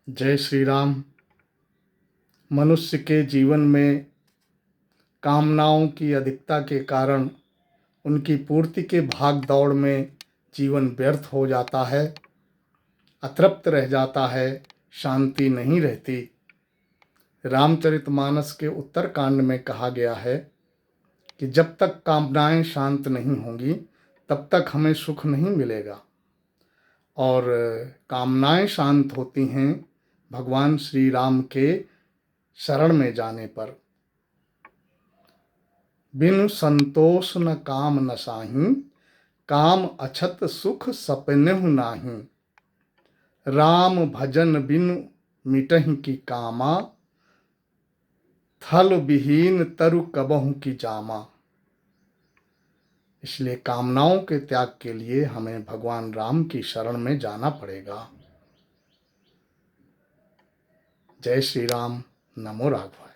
जय श्री राम। मनुष्य के जीवन में कामनाओं की अधिकता के कारण उनकी पूर्ति के भाग दौड़ में जीवन व्यर्थ हो जाता है, अतृप्त रह जाता है, शांति नहीं रहती। रामचरितमानस के उत्तरकांड में कहा गया है कि जब तक कामनाएं शांत नहीं होंगी तब तक हमें सुख नहीं मिलेगा। और कामनाएं शांत होती हैं भगवान श्री राम के शरण में जाने पर। बिनु संतोष न काम न साहिं, काम अछत सुख सपनेहु नाहिं। राम भजन बिनु मिटहि की कामा, थल विहीन तरु कबहु की जामा। इसलिए कामनाओं के त्याग के लिए हमें भगवान राम की शरण में जाना पड़ेगा। जय श्री राम। नमो राघवाय।